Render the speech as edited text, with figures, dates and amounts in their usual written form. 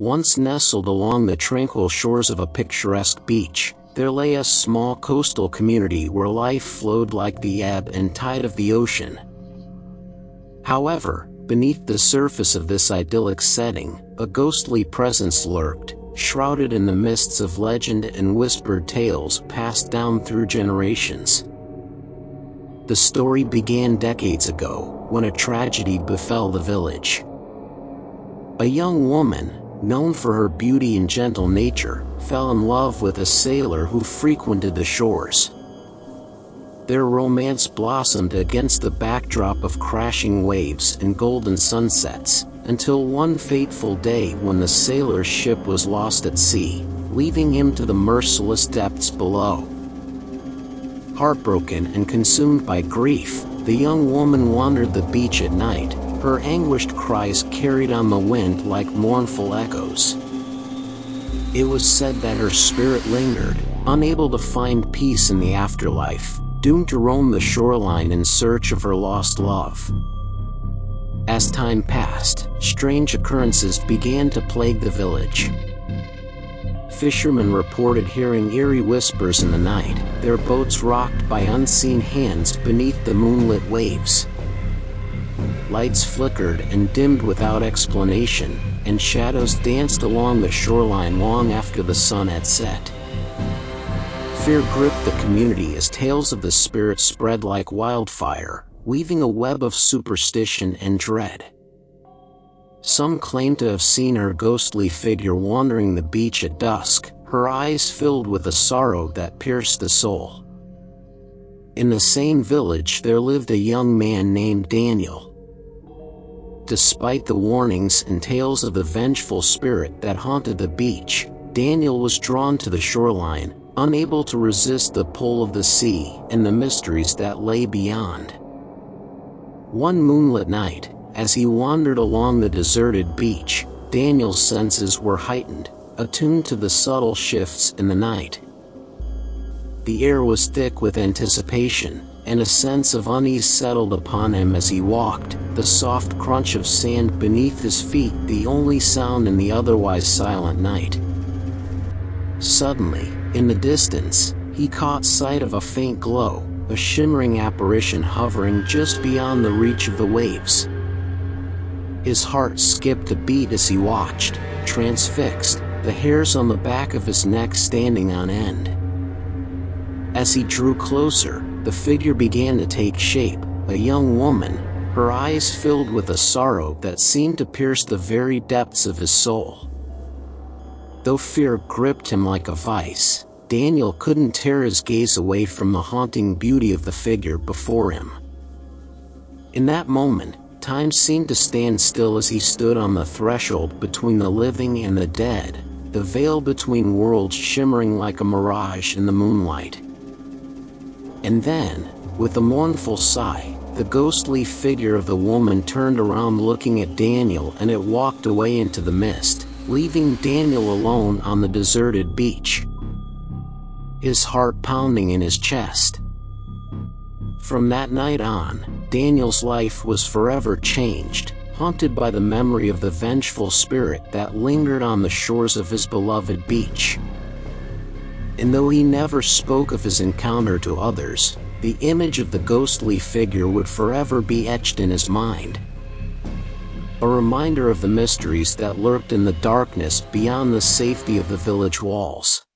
Once nestled along the tranquil shores of a picturesque beach, there lay a small coastal community where life flowed like the ebb and tide of the ocean. However, beneath the surface of this idyllic setting, a ghostly presence lurked, shrouded in the mists of legend and whispered tales passed down through generations. The story began decades ago, when a tragedy befell the village. A young woman, known for her beauty and gentle nature, fell in love with a sailor who frequented the shores. Their romance blossomed against the backdrop of crashing waves and golden sunsets, until one fateful day when the sailor's ship was lost at sea, leaving him to the merciless depths below. Heartbroken and consumed by grief, the young woman wandered the beach at night, her anguished cries carried on the wind like mournful echoes. It was said that her spirit lingered, unable to find peace in the afterlife, doomed to roam the shoreline in search of her lost love. As time passed, strange occurrences began to plague the village. Fishermen reported hearing eerie whispers in the night, their boats rocked by unseen hands beneath the moonlit waves. Lights flickered and dimmed without explanation, and shadows danced along the shoreline long after the sun had set. Fear gripped the community as tales of the spirit spread like wildfire, weaving a web of superstition and dread. Some claimed to have seen her ghostly figure wandering the beach at dusk, her eyes filled with a sorrow that pierced the soul. In the same village there lived a young man named Daniel. Despite the warnings and tales of the vengeful spirit that haunted the beach, Daniel was drawn to the shoreline, unable to resist the pull of the sea and the mysteries that lay beyond. One moonlit night, as he wandered along the deserted beach, Daniel's senses were heightened, attuned to the subtle shifts in the night. The air was thick with anticipation, and a sense of unease settled upon him as he walked, the soft crunch of sand beneath his feet the only sound in the otherwise silent night. Suddenly, in the distance, he caught sight of a faint glow, a shimmering apparition hovering just beyond the reach of the waves. His heart skipped a beat as he watched, transfixed, the hairs on the back of his neck standing on end. As he drew closer, the figure began to take shape, a young woman, her eyes filled with a sorrow that seemed to pierce the very depths of his soul. Though fear gripped him like a vice, Daniel couldn't tear his gaze away from the haunting beauty of the figure before him. In that moment, time seemed to stand still as he stood on the threshold between the living and the dead, the veil between worlds shimmering like a mirage in the moonlight. And then, with a mournful sigh, the ghostly figure of the woman turned around looking at Daniel, and it walked away into the mist, leaving Daniel alone on the deserted beach, his heart pounding in his chest. From that night on, Daniel's life was forever changed, haunted by the memory of the vengeful spirit that lingered on the shores of his beloved beach. And though he never spoke of his encounter to others, the image of the ghostly figure would forever be etched in his mind, a reminder of the mysteries that lurked in the darkness beyond the safety of the village walls.